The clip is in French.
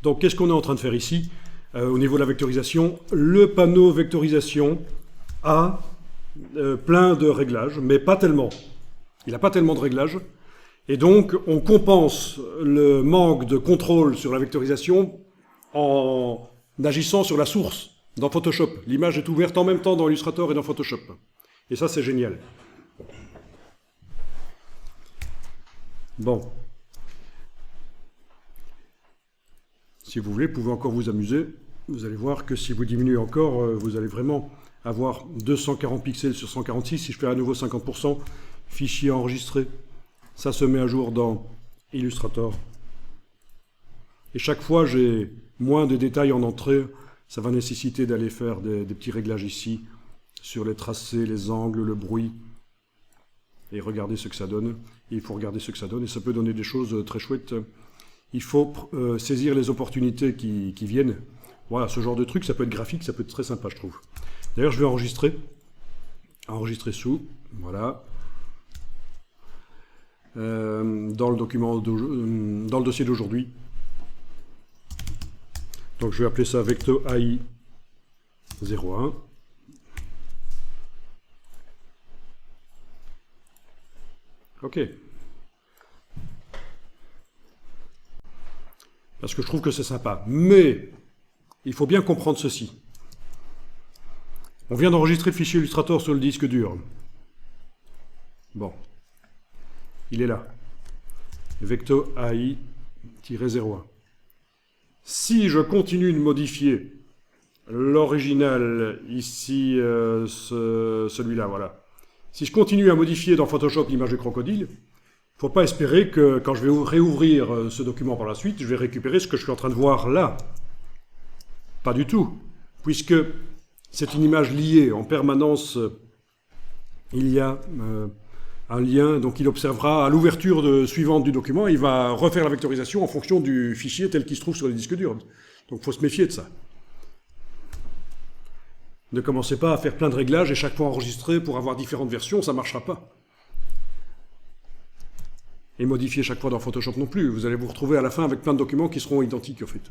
Donc, qu'est-ce qu'on est en train de faire ici au niveau de la vectorisation? Le panneau vectorisation a plein de réglages, mais pas tellement. Il n'a pas tellement de réglages. Et donc, on compense le manque de contrôle sur la vectorisation en agissant sur la source dans Photoshop. L'image est ouverte en même temps dans Illustrator et dans Photoshop. Et ça, c'est génial. Bon. Si vous voulez, vous pouvez encore vous amuser. Vous allez voir que si vous diminuez encore, vous allez vraiment avoir 240 pixels sur 146. Si je fais à nouveau 50%, fichier enregistré, ça se met à jour dans Illustrator. Et chaque fois, j'ai moins de détails en entrée. Ça va nécessiter d'aller faire des petits réglages ici, sur les tracés, les angles, le bruit. Et regardez ce que ça donne. Et il faut regarder ce que ça donne. Et ça peut donner des choses très chouettes. Il faut saisir les opportunités qui viennent. Voilà, ce genre de truc, ça peut être graphique, ça peut être très sympa, je trouve. D'ailleurs, je vais enregistrer. Enregistrer sous. Voilà. Dans le document, dans le dossier d'aujourd'hui. Donc je vais appeler ça Vecto AI 01. Ok. Parce que je trouve que c'est sympa. Mais il faut bien comprendre ceci. On vient d'enregistrer le fichier Illustrator sur le disque dur. Bon. Il est là. Vecto AI-01. Si je continue de modifier l'original, ici, celui-là, voilà. Si je continue à modifier dans Photoshop l'image de crocodile, il ne faut pas espérer que quand je vais réouvrir ce document par la suite, je vais récupérer ce que je suis en train de voir là. Pas du tout. Puisque c'est une image liée en permanence, il y a un lien, donc il observera à l'ouverture suivante du document, il va refaire la vectorisation en fonction du fichier tel qu'il se trouve sur les disques durs. Donc il faut se méfier de ça. Ne commencez pas à faire plein de réglages et chaque fois enregistrer pour avoir différentes versions, ça ne marchera pas. Et modifier chaque fois dans Photoshop non plus. Vous allez vous retrouver à la fin avec plein de documents qui seront identiques en fait.